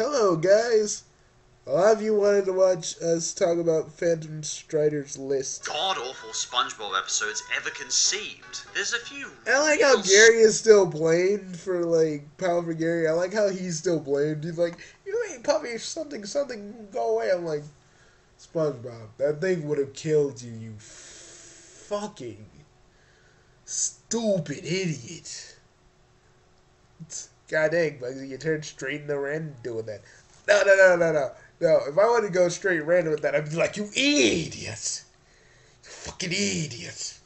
Hello, guys. A lot of you wanted to watch us talk about Phantom Strider's list. God-awful SpongeBob episodes ever conceived. There's a few. And I like how Gary is still blamed for, like, Power for Gary. I like how he's still blamed. He's like, you ain't puppy, something, go away. I'm like, SpongeBob, that thing would have killed you, you fucking stupid idiot. God dang, Bugsy, you turned straight into Ren doing that. No, if I wanted to go straight random with that, I'd be like, you idiot. You fucking idiot.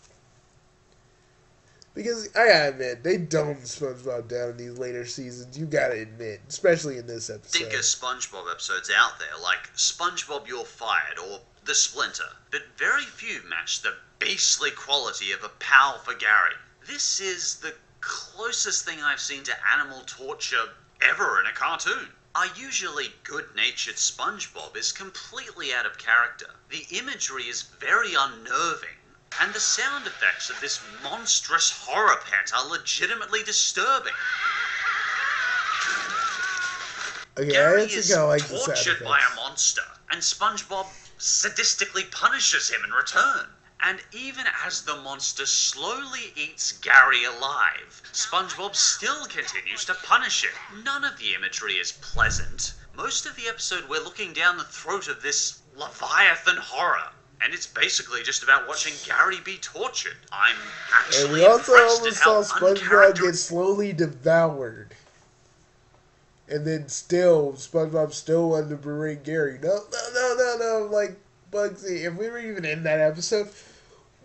Because, I gotta admit, they dumbed SpongeBob down in these later seasons. You gotta admit. Especially in this episode. Think of SpongeBob episodes out there, like SpongeBob You're Fired or The Splinter. But very few match the beastly quality of a Pal for Gary. This is the closest thing I've seen to animal torture ever in a cartoon. Our usually good-natured SpongeBob is completely out of character. The imagery is very unnerving, and the sound effects of this monstrous horror pet are legitimately disturbing. Okay, Gary is tortured by a monster, and SpongeBob sadistically punishes him in return. And even as the monster slowly eats Gary alive, SpongeBob still continues to punish him. None of the imagery is pleasant. Most of the episode we're looking down the throat of this Leviathan horror. And it's basically just about watching Gary be tortured. I'm actually and we also impressed almost at how saw SpongeBob get slowly devoured. And then SpongeBob still wanted to berate Gary. No. Like, Bugsy, if we were even in that episode,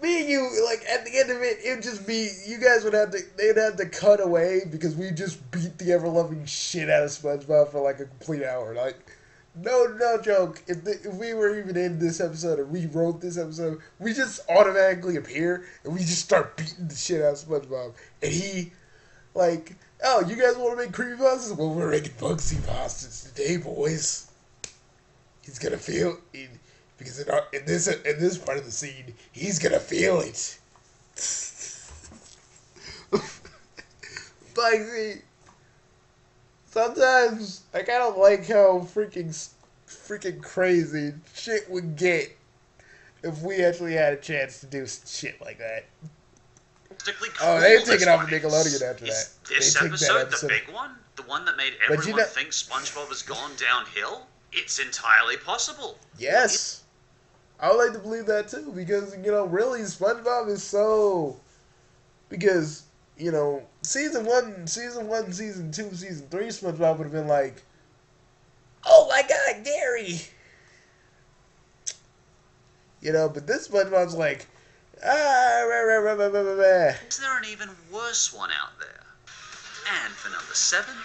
me and you, like, at the end of it, it would just be, you guys they'd have to cut away because we just beat the ever-loving shit out of SpongeBob for, like, a complete hour. Like, no joke. If we were even in this episode or we wrote this episode, we just automatically appear and we just start beating the shit out of SpongeBob. And he, like, oh, you guys want to make creepypastas? Well, we're making Bugsy pastas today, boys. He's gonna feel it. Because in this part of the scene, he's gonna feel it. Bugsy. Sometimes I kind of like how freaking crazy shit would get if we actually had a chance to do shit like that. Oh, they've taken off of Nickelodeon after that. This episode, the big one? The one that made everyone think SpongeBob has gone downhill? It's entirely possible. Yes. I would like to believe that too, because, really, SpongeBob is so... Because, season 1, season 2, season 3, SpongeBob would have been like, oh my god, Gary! But this SpongeBob's like, Is there an even worse one out there? And for number 7,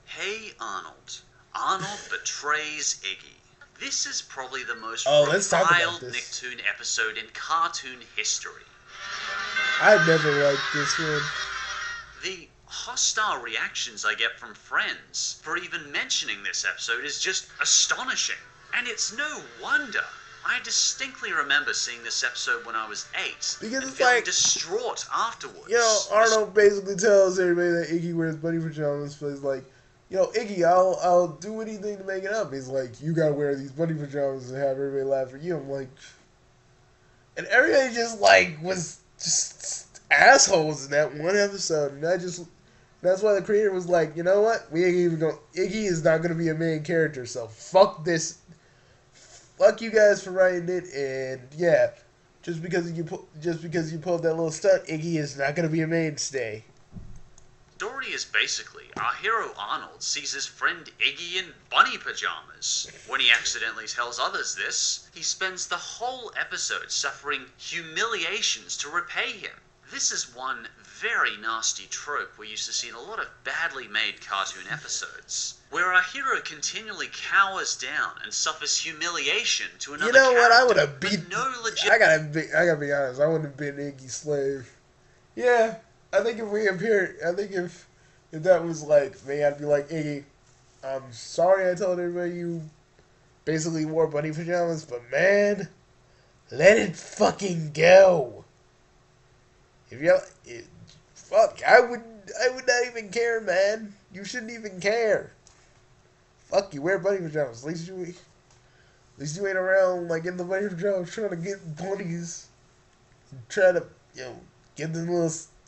Hey Arnold. Arnold betrays Iggy. This is probably the most reviled Nicktoon episode in cartoon history. I've never liked this one. The hostile reactions I get from friends for even mentioning this episode is just astonishing. And it's no wonder. I distinctly remember seeing this episode when I was 8 because and feeling distraught afterwards. Arnold basically tells everybody that Iggy wears bunny pajamas, but he's like, Iggy, I'll do anything to make it up. He's like, you gotta wear these bunny pajamas and have everybody laugh at you. I'm like, and everybody just was just assholes in that one episode, and that's why the creator was like, you know what? Iggy is not gonna be a main character, so fuck this, fuck you guys for writing it, and yeah, just because you pulled that little stunt, Iggy is not gonna be a mainstay. The story is basically our hero Arnold sees his friend Iggy in bunny pajamas. When he accidentally tells others this, he spends the whole episode suffering humiliations to repay him. This is one very nasty trope we're used to see in a lot of badly made cartoon episodes, where our hero continually cowers down and suffers humiliation to another character. You know what? I would have beat. I gotta be honest. I wouldn't have been Iggy's slave. Yeah. I think if that was like me, I'd be like, Iggy, I'm sorry I told everybody you basically wore bunny pajamas, but man, let it fucking go. Fuck, I would not even care, man. You shouldn't even care. fuck you, wear bunny pajamas. At least you ain't around like in the bunny pajamas trying to get bunnies, try to give them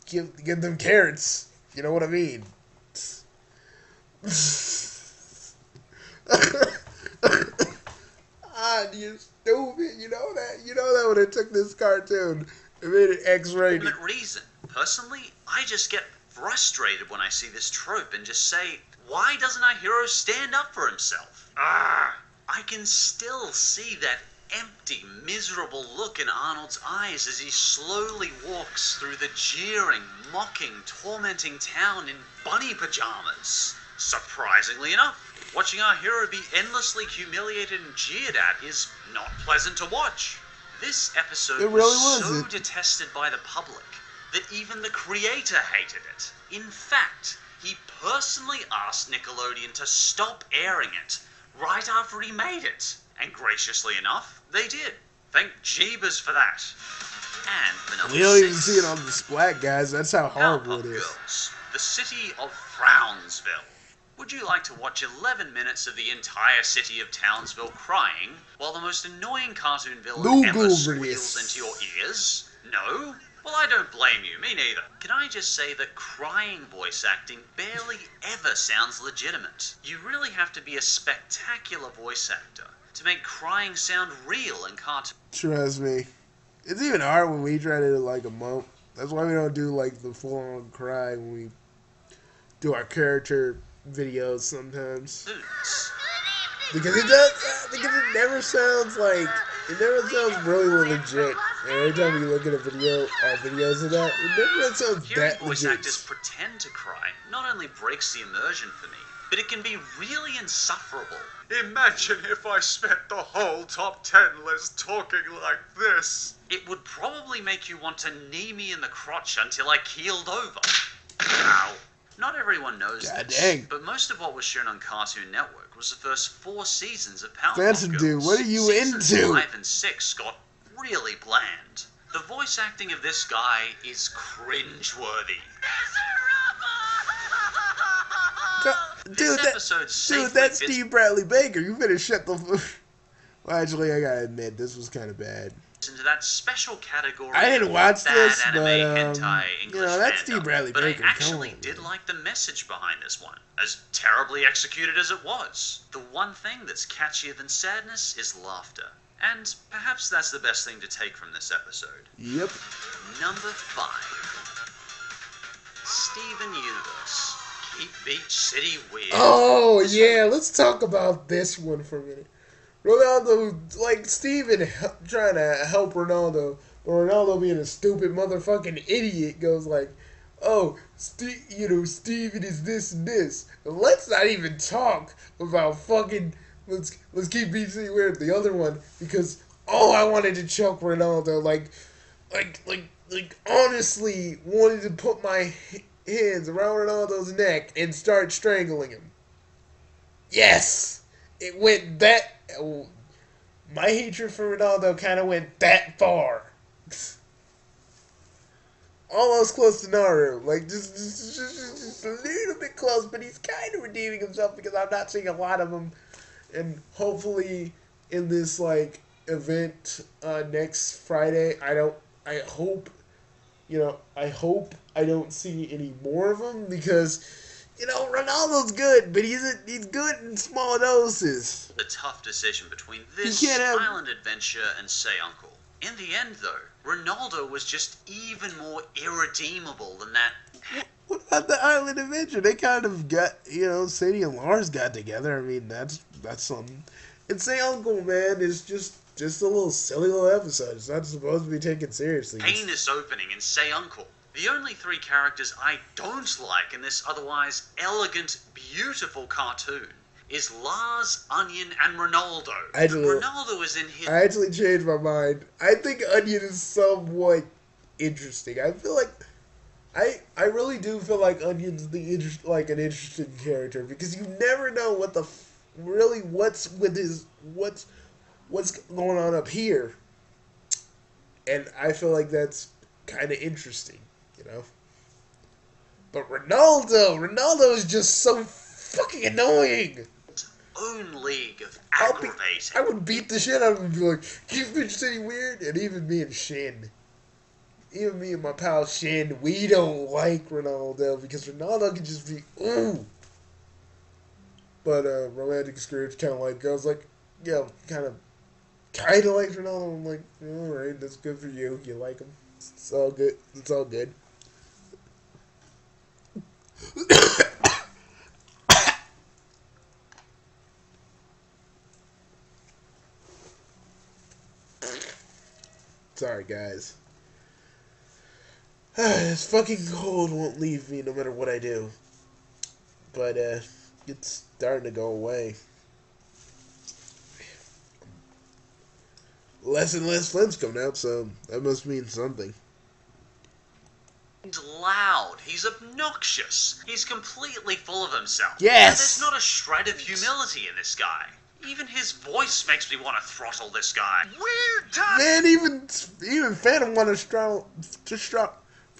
give them carrots. You know what I mean? Ah, you stupid. You know that. You know that when it took this cartoon and made it X-rated. Reason. Personally, I just get frustrated when I see this trope and just say, why doesn't our hero stand up for himself? I can still see that empty, miserable look in Arnold's eyes as he slowly walks through the jeering, mocking, tormenting town in bunny pajamas. Surprisingly enough, watching our hero be endlessly humiliated and jeered at is not pleasant to watch. This episode was so detested by the public that even the creator hated it. In fact, he personally asked Nickelodeon to stop airing it right after he made it. And graciously enough, they did. Thank Jeebus for that. And for number 6, we don't even see it on the Splat, guys. That's how horrible it is. Girls, the city of Frownsville. Would you like to watch 11 minutes of the entire city of Townsville crying while the most annoying cartoon villain ever squeals into your ears? No? Well, I don't blame you, me neither. Can I just say that crying voice acting barely ever sounds legitimate? You really have to be a spectacular voice actor to make crying sound real in cartoon. Trust me. It's even hard when we try to do like a month. That's why we don't do like the full-on cry when we do our character videos sometimes. Because it never sounds like, it never sounds really legit. And every time you look at videos of that, it never sounds that voice legit. Actors pretend to cry not only breaks the immersion for me, but it can be really insufferable. Imagine if I spent the whole top 10 list talking like this. It would probably make you want to knee me in the crotch until I keeled over. Ow. Not everyone knows this, but most of what was shown on Cartoon Network was the first 4 seasons of Powerpuff Girls. Dude, what are you Seasons into? 5 and 6 got really bland. The voice acting of this guy is cringeworthy. Dude, that's Steve Bradley Baker. You better shut the... Well, actually, I gotta admit, this was kind of bad. Into that special category. I didn't watch this, anime, but hentai, English that's fandom, Steve Bradley but Baker. I actually did like the message behind this one, as terribly executed as it was. The one thing that's catchier than sadness is laughter, and perhaps that's the best thing to take from this episode. Yep. Number 5, Steven Universe. Keep Beach City weird. Oh yeah, let's talk about this one for a minute. Ronaldo, like Steven trying to help Ronaldo, but Ronaldo being a stupid motherfucking idiot goes like, "Oh, Steven is this and this." Let's not even talk about fucking. Let's keep BC weird. The other one, because I wanted to choke Ronaldo, like honestly wanted to put my hands around Ronaldo's neck and start strangling him. Yes, it went that. My hatred for Ronaldo kind of went that far. Almost close to Naru. Like, just a little bit close, but he's kind of redeeming himself because I'm not seeing a lot of him. And hopefully in this, like, event next Friday, I hope I don't see any more of him because... Ronaldo's good, but he's good in small doses. The tough decision between this island adventure and Say Uncle. In the end, though, Ronaldo was just even more irredeemable than that. What about the island adventure? They kind of got, Sadie and Lars got together. I mean, that's something. And Say Uncle, man, is just a little silly little episode. It's not supposed to be taken seriously. Heinous opening in Say Uncle. The only 3 characters I don't like in this otherwise elegant, beautiful cartoon is Lars, Onion, and Ronaldo. Ronaldo is in his... I actually changed my mind. I think Onion is somewhat interesting. I feel like... I really do feel like Onion's an interesting character because you never know what what's going on up here. And I feel like that's kind of interesting. But Ronaldo is just so fucking annoying. own league of I'll be- aggravating. I would beat the shit out of him and be like, you bitch city weird. And even me and Shin, even me and my pal Shin, we don't like Ronaldo because Ronaldo can just be ooh. But Romantic Scourge kind of like, I was like, yeah, kind of like Ronaldo. I'm like, all right, that's good for you. You like him. It's all good. It's all good. Sorry, guys. This fucking cold won't leave me no matter what I do. But, it's starting to go away. Less and less films coming out, so that must mean something. He's loud. He's obnoxious. He's completely full of himself. Yes! And there's not a shred of humility in this guy. Even his voice makes me want to throttle this guy. Weird time! Man, even Phantom want to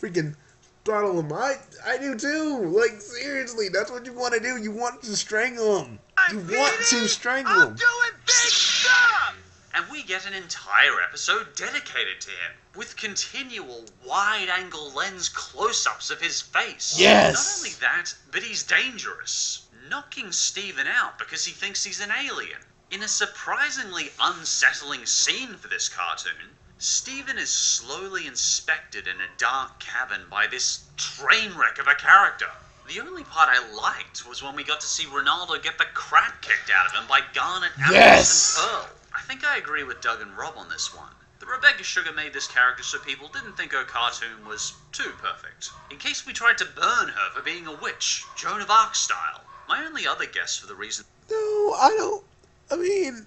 freaking throttle him. I do too. Like, seriously, that's what you want to do. You want to strangle him. You want to strangle him. I'm doing big stuff! And we get an entire episode dedicated to him, with continual wide-angle lens close-ups of his face. Yes! Not only that, but he's dangerous, knocking Steven out because he thinks he's an alien. In a surprisingly unsettling scene for this cartoon, Steven is slowly inspected in a dark cabin by this train wreck of a character. The only part I liked was when we got to see Ronaldo get the crap kicked out of him by Garnet, Amethyst, Yes! and Pearl. I think I agree with Doug and Rob on this one. The Rebecca Sugar made this character so people didn't think her cartoon was too perfect. In case we tried to burn her for being a witch, Joan of Arc style. My only other guess for the reason... No, I don't. I mean,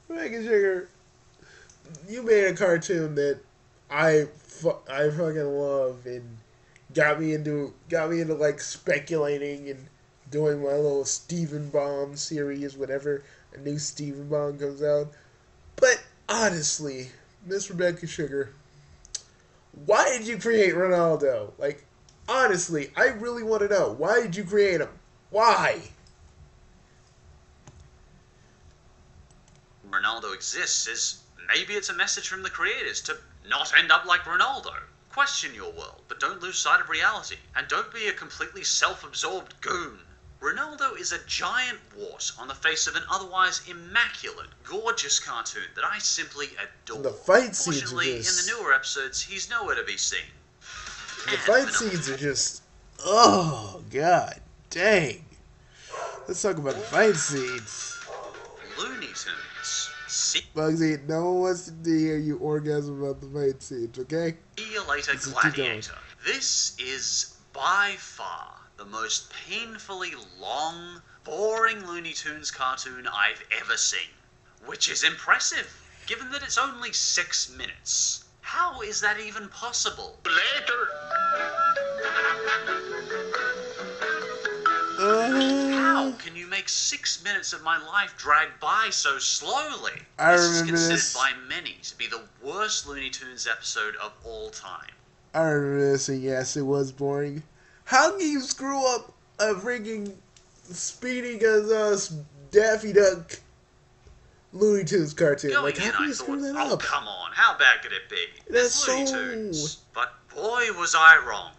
Rebecca Sugar, you made a cartoon that I fucking love and got me into like speculating and doing my little Steven Bomb series whenever a new Steven Bomb comes out. But honestly, Miss Rebecca Sugar, why did you create Ronaldo? Like, honestly, I really want to know. Why did you create him? Why? Ronaldo exists is maybe it's a message from the creators to not end up like Ronaldo. Question your world, but don't lose sight of reality. And don't be a completely self-absorbed goon. Ronaldo is a giant wart on the face of an otherwise immaculate, gorgeous cartoon that I simply adore. The fight scenes are Fortunately, in just... the newer episodes, he's nowhere to be seen. The fight scenes are just... Oh, god dang. Let's talk about the fight scenes. Looney Tunes. See Bugsy, no one wants to hear you orgasm about the fight scenes, okay? you later, This is Gladiator. This is by far the most painfully long, boring Looney Tunes cartoon I've ever seen. Which is impressive, given that it's only 6 minutes. How is that even possible? Later! How can you make 6 minutes of my life drag by so slowly? I This is remember considered this. by many to be the worst Looney Tunes episode of all time. I remember this, and yes, it was boring. How can you screw up a freaking Speedy Gonzales Daffy Duck Looney Tunes cartoon? Going Like, in, how can I you thought, screw that oh, up? come on, how bad could it be? That's It's Looney so- Tunes. But boy, was I wrong.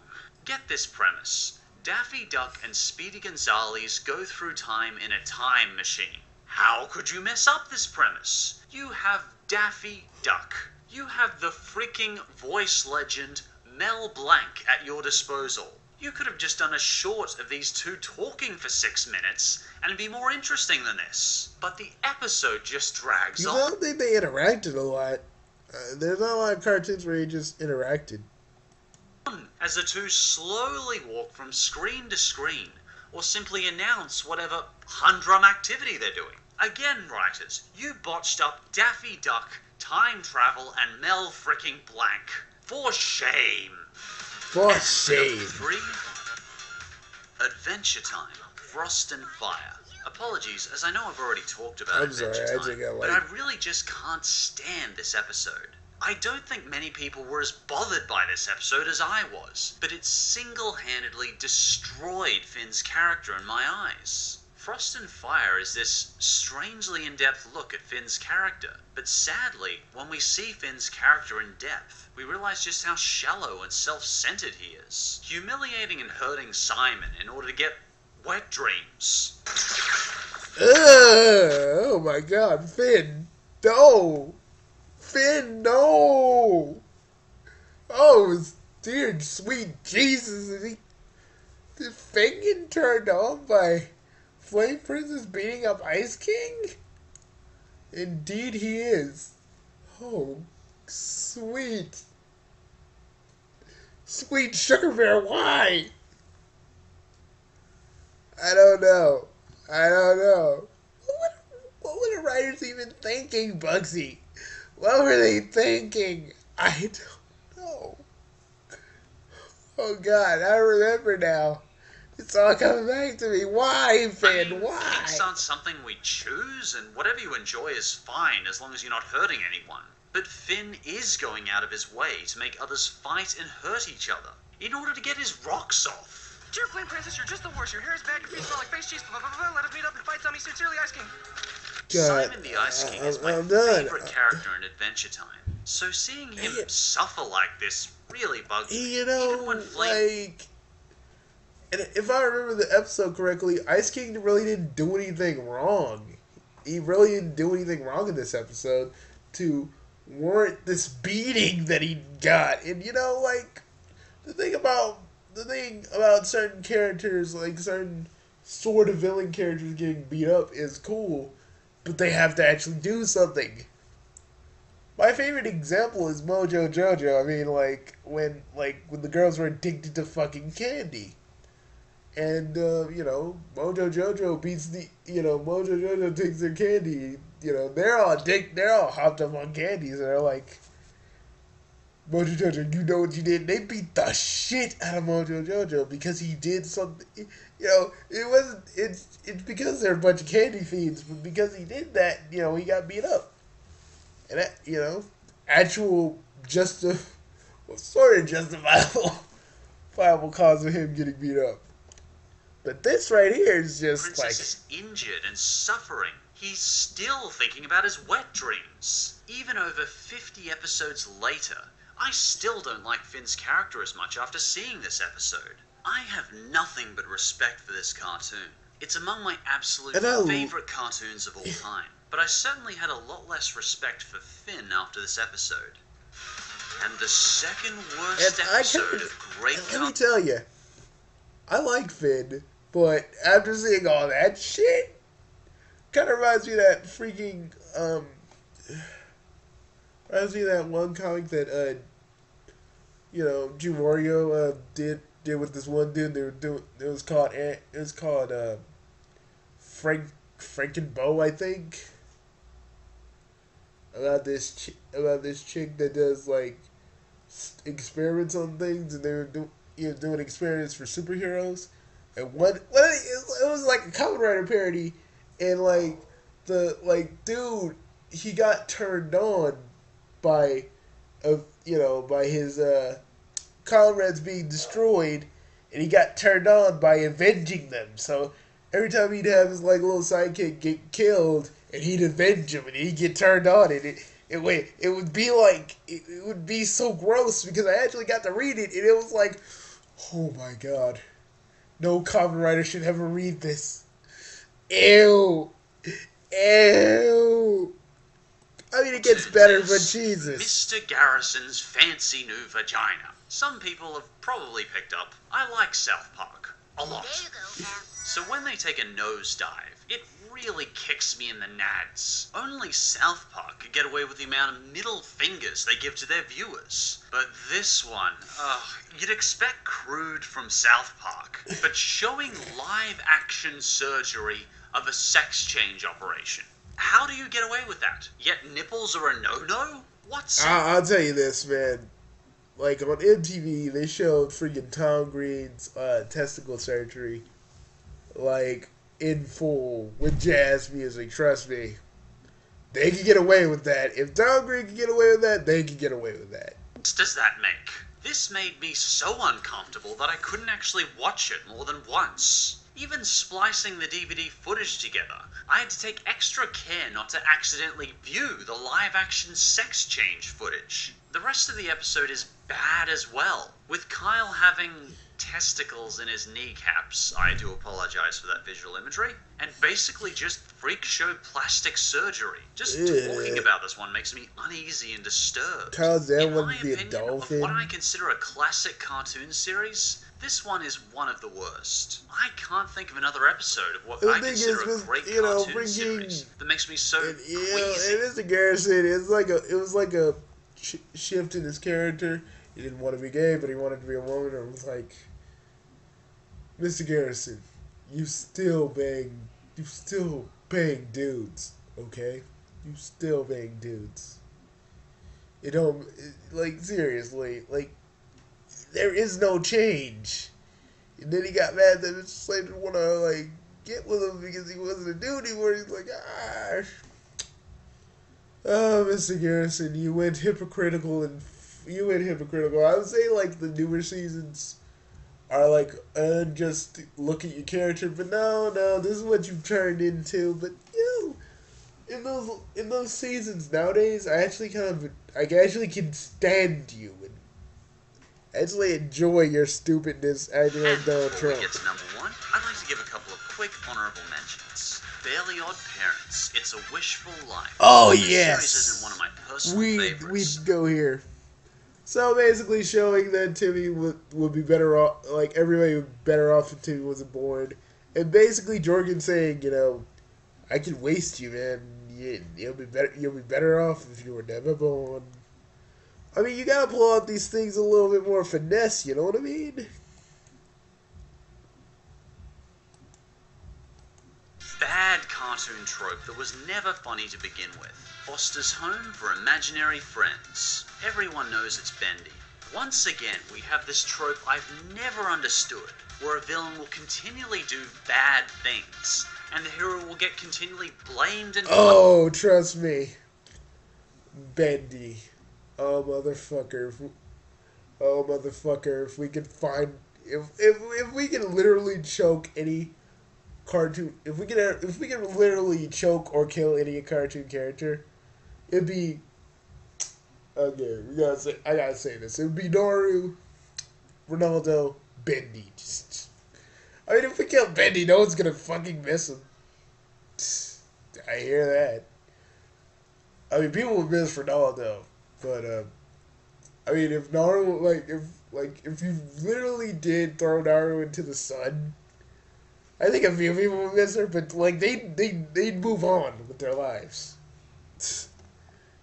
Get this premise. Daffy Duck and Speedy Gonzales go through time in a time machine. How could you mess up this premise? You have Daffy Duck. You have the freaking voice legend Mel Blanc at your disposal. You could have just done a short of these two talking for 6 minutes, and it'd be more interesting than this. But the episode just drags You on. don't think they interacted a lot. There's not a lot of cartoons where you just interacted. As the two slowly walk from screen to screen, or simply announce whatever humdrum activity they're doing. Again, writers, you botched up Daffy Duck, time travel, and Mel fricking Blanc. For shame. For shame. Number 3, Adventure Time, Frost and Fire. Apologies, as I know I've already talked about I'm sorry, Adventure I Time, think I but like- I really just can't stand this episode. I don't think many people were as bothered by this episode as I was, but it single-handedly destroyed Finn's character in my eyes. Frost and Fire is this strangely in-depth look at Finn's character, but sadly, when we see Finn's character in depth, we realize just how shallow and self-centered he is, humiliating and hurting Simon in order to get wet dreams. Oh my god, Finn, no! Finn, no! Oh, dear sweet Jesus, is Finn getting turned on by Flame Princess beating up Ice King? Indeed he is. Oh, sweet. Sweet Sugar Bear, why? I don't know. What were the writers even thinking, Bugsy? What were they thinking? I don't know. Oh God, I remember now. It's all coming back to me. Why, Finn? Why? Things aren't something we choose, and whatever you enjoy is fine as long as you're not hurting anyone. But Finn is going out of his way to make others fight and hurt each other in order to get his rocks off. Dear Flame Princess, you're just the worst. Your hair is bad, your feet smell like face cheese. Blah, blah, blah, blah. Let us meet up and fight Tommy. Sincerely, Ice King. God, Simon the Ice King is my I'm done. favorite character in Adventure Time. So seeing him suffer like this really bugs me. You know, Even when Flame... and if I remember the episode correctly, Ice King really didn't do anything wrong. He really didn't do anything wrong in this episode to warrant this beating that he got. And you know, like, the thing about certain characters, like certain sort of villain characters getting beat up is cool, but they have to actually do something. My favorite example is Mojo Jojo. I mean, when the girls were addicted to fucking candy. And, Mojo Jojo Mojo Jojo takes their candy. They're all hopped up on candies, and they're like, Mojo Jojo, you know what you did? They beat the shit out of Mojo Jojo because he did something. It's because they're a bunch of candy fiends, but because he did that, he got beat up. And that, actual sort of justifiable cause of him getting beat up. But this right here is just Princess is injured and suffering. He's still thinking about his wet dreams. Even over 50 episodes later, I still don't like Finn's character as much after seeing this episode. I have nothing but respect for this cartoon. It's among my absolute favorite cartoons of all time. But I certainly had a lot less respect for Finn after this episode. And the second worst episode of Great Cartoon... Let me tell you, I like Finn, but after seeing all that shit, kind of reminds me of that freaking, reminds me of that one comic that, Jim Wario, did with this one dude. They were doing, it was called Frankenbow, I think. About this chick that does like experiments on things, and they were doing experiments for superheroes, and it was like a Kamen Rider parody, and dude, he got turned on by his comrades being destroyed, and he got turned on by avenging them. So every time he'd have his little sidekick get killed, and he'd avenge him, and he'd get turned on, and it would be so gross, because I actually got to read it, and it was like, oh my God, no Kamen Rider should ever read this. Ew. I mean, it gets better, but Jesus. Mr. Garrison's fancy new vagina. Some people have probably picked up. I like South Park a lot. There you go, Pam. So when they take a nosedive, it really kicks me in the nads. Only South Park could get away with the amount of middle fingers they give to their viewers. But this one, you'd expect crude from South Park, but showing live action surgery of a sex change operation. How do you get away with that? Yet nipples are a no-no? What's... I'll tell you this, man. Like, on MTV, they showed freaking Tom Green's testicle surgery, like, in full, with jazz music, trust me. They can get away with that. If Tom Green can get away with that, they can get away with that. What does that make? This made me so uncomfortable that I couldn't actually watch it more than once. Even splicing the DVD footage together, I had to take extra care not to accidentally view the live-action sex change footage. The rest of the episode is bad as well, with Kyle having testicles in his kneecaps, I do apologize for that visual imagery, and basically just freak show plastic surgery. Just talking about this one makes me uneasy and disturbed. Kyle's that In one my be a opinion, of dolphin? what I consider a classic cartoon series, this one is one of the worst. I can't think of another episode of what The I thing consider is, a great you know, cartoon bringing- series that makes me so And, you know, queasy. and Mr. Garrison, it was like a shift in his character. He didn't want to be gay, but he wanted to be a woman. Or it was like, Mr. Garrison, you still bang dudes, okay? You still bang dudes. You know, like, seriously, like, there is no change. And then he got mad that Mr. Slade didn't want to, like, get with him because he wasn't a dude anymore. He's like, oh, Mr. Garrison, you went hypocritical. I would say, like, the newer seasons are like, just look at your character, but no, this is what you've turned into. But you know, in those seasons nowadays, I actually can stand you and actually enjoy your stupidness acting like And Donald before we Trump. get to number one, I'd like to give a couple of quick honorable mentions. Fairly Odd Parents, It's a Wishful Life. Oh, This yes. series isn't one of my personal We favorites. go here. So basically showing that Timmy would be better off, like everybody would be better off if Timmy wasn't born. And basically Jorgen saying, you know, I can waste you, man. You'll be better off if you were never born. I mean, you gotta pull out these things a little bit more finesse, you know what I mean? Bad cartoon trope that was never funny to begin with. Foster's home for imaginary friends. Everyone knows it's Bendy. Once again, we have this trope I've never understood, where a villain will continually do bad things, and the hero will get continually blamed and Oh, trust me. Bendy. Oh, motherfucker. If we could find... If we can literally choke any cartoon... If we can literally choke or kill any cartoon character, it'd be... Okay, I gotta say this. It would be Naru, Ronaldo, Bendy. I mean, if we kill Bendy, no one's gonna fucking miss him. I hear that. I mean, people would miss Ronaldo, but I mean, if Naru, if you literally did throw Naru into the sun, I think a few people would miss her, but like they'd move on with their lives.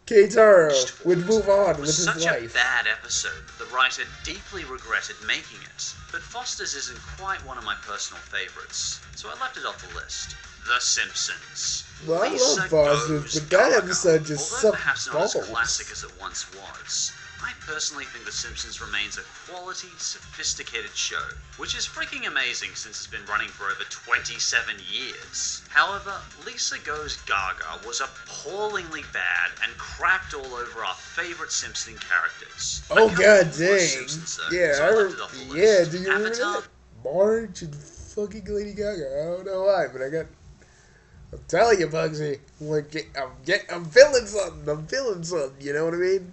Keitaro would move on It with was his such life. a bad episode that the writer deeply regretted making it, but Foster's isn't quite one of my personal favorites, so I left it off the list. The Simpsons. Well, I Lisa love Foster's, Goes but that Gaga. episode just Although sucked perhaps not as balls. classic as it once was, I personally think The Simpsons remains a quality, sophisticated show, which is freaking amazing since it's been running for over 27 years. However, Lisa Goes Gaga was appallingly bad and crapped all over our favorite Simpson characters. Oh, I can't god watch dang. Simpsons, though, Yeah, so I left it off the yeah, list. do you remember Avatar, that? Marge and fucking Lady Gaga. I don't know why, but I'm telling you, Bugsy. I'm feeling something, you know what I mean?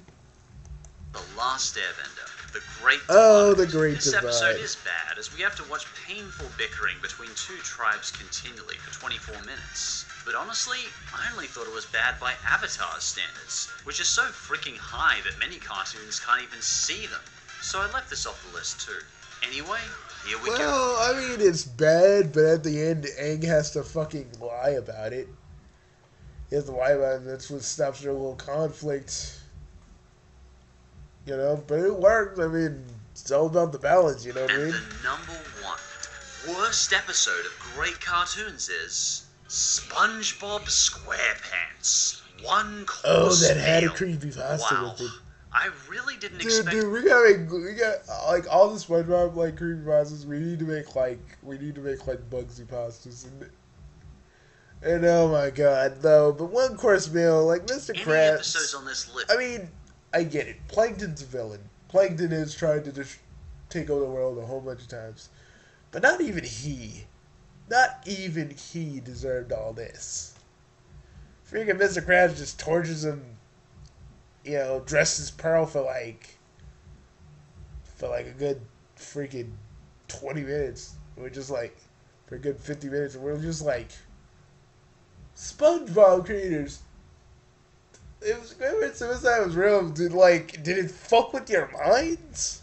The Last Airbender, The Great Oh, Divide. The Great This episode Divide. is bad, as we have to watch painful bickering between two tribes continually for 24 minutes. But honestly, I only thought it was bad by Avatar's standards, which is so freaking high that many cartoons can't even see them. So I left this off the list too. Anyway, here we go. Well, I mean, it's bad, but at the end, Aang has to fucking lie about it. He has to lie about it, and that's what stops their little conflict. You know, but it works. I mean, it's all about the balance, you know what I And mean? the number one worst episode of great cartoons is SpongeBob SquarePants. One Oh, course that had a meal. creepypasta Wow. with it. I really didn't Dude, expect. we got like all the SpongeBob like creepypastas. We need to make like Bugsy pastas and oh my god, though. But one course meal, like Mr. Any Krabs. episodes on this list? I mean, I get it. Plankton's a villain. Plankton has tried to just take over the world a whole bunch of times, but not even he Not even he deserved all this. Freaking Mr. Krabs just tortures him, dresses Pearl for like a good freaking 20 minutes. We're just like, for a good 50 minutes, and we're just like, SpongeBob creators. Remember suicide was real, dude, did it fuck with your minds?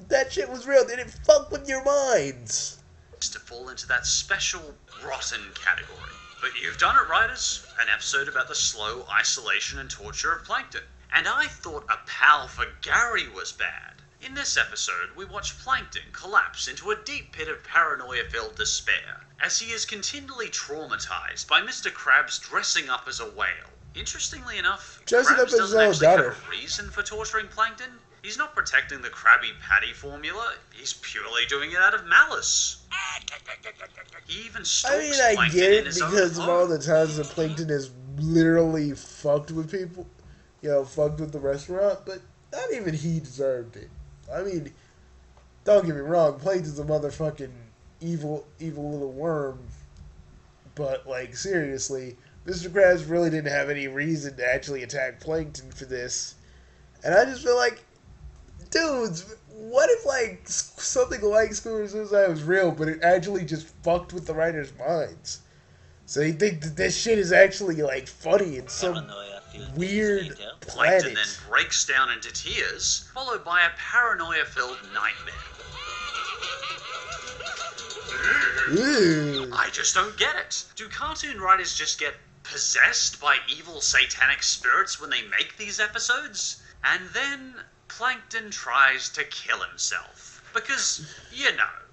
That shit was real, did it fuck with your minds? To fall into that special rotten category. But you've done it, writers. An episode about the slow isolation and torture of Plankton. And I thought a pal for Gary was bad. In this episode, we watch Plankton collapse into a deep pit of paranoia-filled despair, as he is continually traumatized by Mr. Krabs dressing up as a whale. Interestingly enough, Dressing up Krabs as doesn't his actually own have daughter. a reason for torturing Plankton. He's not protecting the Krabby Patty formula, he's purely doing it out of malice. He even stalks I Plankton get in it his own because of all home. the times that Plankton has literally fucked with people, fucked with the restaurant, but not even he deserved it. I mean, don't get me wrong, Plankton's a motherfucking evil little worm, but, seriously, Mr. Krabs really didn't have any reason to actually attack Plankton for this, and I just feel like, dudes, what if, something like School of Suicide was real, but it actually just fucked with the writers' minds? So you think that this shit is actually, funny in some weird planet. Plankton then breaks down into tears, followed by a paranoia-filled nightmare. Ooh. I just don't get it. Do cartoon writers just get possessed by evil satanic spirits when they make these episodes? And then Plankton tries to kill himself. Because,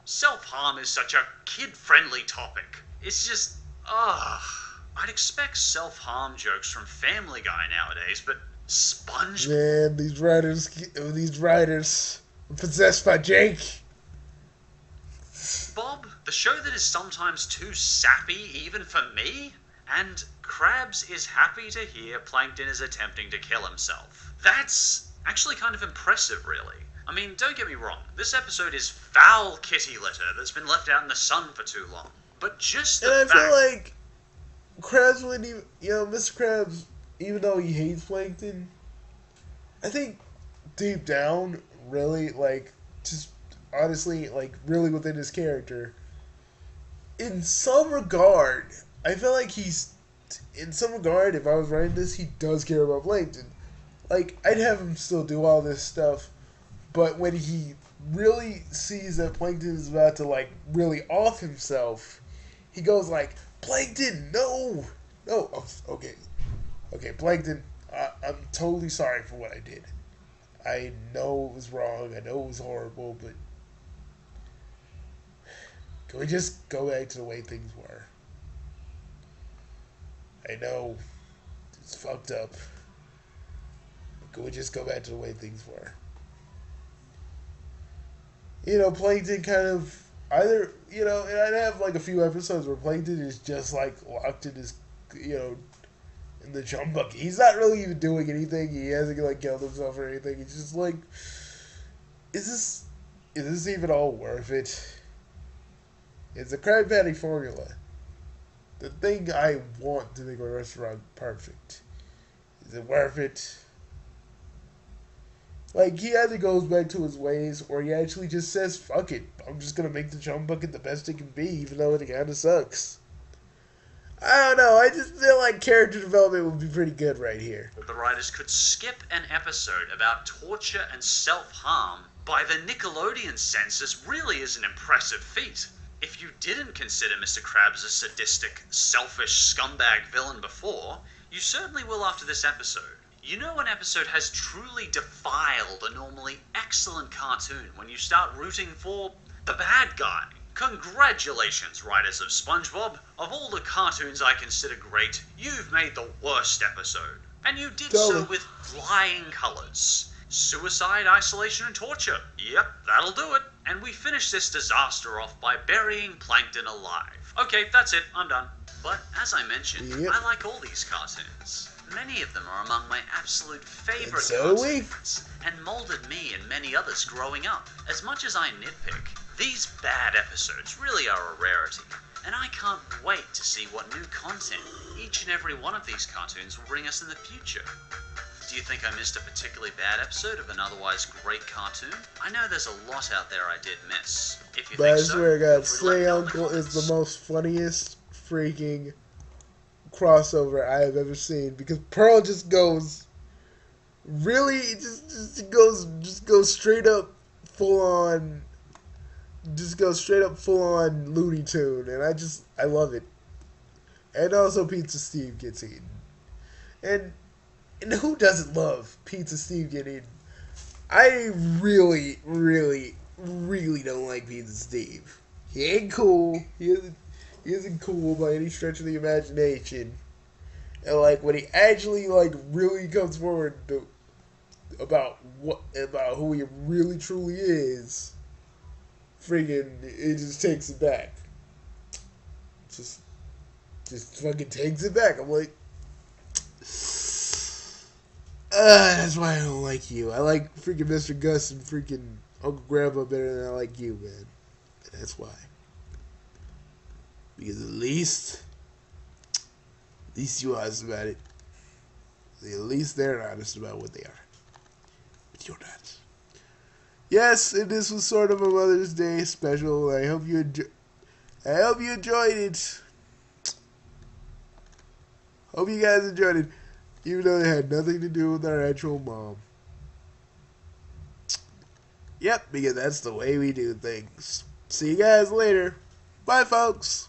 self-harm is such a kid-friendly topic. It's just, I'd expect self-harm jokes from Family Guy nowadays, but SpongeBob... Man, these writers are possessed by Jake. Bob, the show that is sometimes too sappy even for me, and Krabs is happy to hear Plankton is attempting to kill himself. That's actually kind of impressive, really. I mean, don't get me wrong, this episode is foul kitty litter that's been left out in the sun for too long. But just the And I fact... feel like Krabs wouldn't even, Mr. Krabs, even though he hates Plankton, I think deep down, really, just honestly, really within his character, in some regard, I feel like in some regard, if I was writing this, he does care about Plankton. I'd have him still do all this stuff, but when he really sees that Plankton is about to, really off himself, he goes Plankton, no! Oh, okay. Okay, Plankton, I'm totally sorry for what I did. I know it was wrong, I know it was horrible, but can we just go back to the way things were? I know it's fucked up. Can we just go back to the way things were? Plankton kind of either, and I'd have a few episodes where Plankton is just locked in his, in the chum bucket. He's not really even doing anything. He hasn't killed himself or anything. He's just is this even all worth it? It's a Krabby Patty formula. The thing I want to make my restaurant perfect. Is it worth it? He either goes back to his ways, or he actually just says, fuck it, I'm just gonna make the chum bucket the best it can be, even though it kinda sucks. I don't know, I just feel like character development would be pretty good right here. The writers could skip an episode about torture and self-harm by the Nickelodeon censors really is an impressive feat. If you didn't consider Mr. Krabs a sadistic, selfish scumbag villain before, you certainly will after this episode. You know an episode has truly defiled a normally excellent cartoon when you start rooting for the bad guy. Congratulations, writers of SpongeBob. Of all the cartoons I consider great, you've made the worst episode. And you did so with flying colors. Suicide, isolation, and torture. Yep, that'll do it. And we finish this disaster off by burying Plankton alive. Okay, that's it. I'm done. But as I mentioned, Yep. I like all these cartoons. Many of them are among my absolute favorite And so do we. cartoons, and molded me and many others growing up. As much as I nitpick, these bad episodes really are a rarity, and I can't wait to see what new content each and every one of these cartoons will bring us in the future. Do you think I missed a particularly bad episode of an otherwise great cartoon? I know there's a lot out there I did miss. If you But I think so, swear to feel God, free to let me Slay know in the Uncle is the comments. most funniest freaking crossover I have ever seen, because Pearl just goes really just goes straight up full on, full on Looney Tune, and I love it. And also Pizza Steve gets eaten, and who doesn't love Pizza Steve getting eaten? I really, really, really don't like Pizza Steve. He ain't cool. He isn't cool by any stretch of the imagination. And like when he actually like really comes forward about who he really truly is, friggin' it just takes it back. Just fucking takes it back. I'm like, that's why I don't like you. I like freaking Mr. Gus and freaking Uncle Grandpa better than I like you, man. That's why. Because at least you're honest about it. At least they're honest about what they are. But you're not. Yes, and this was sort of a Mother's Day special. I hope you enjoyed it. Hope you guys enjoyed it. Even though it had nothing to do with our actual mom. Yep, because that's the way we do things. See you guys later. Bye, folks.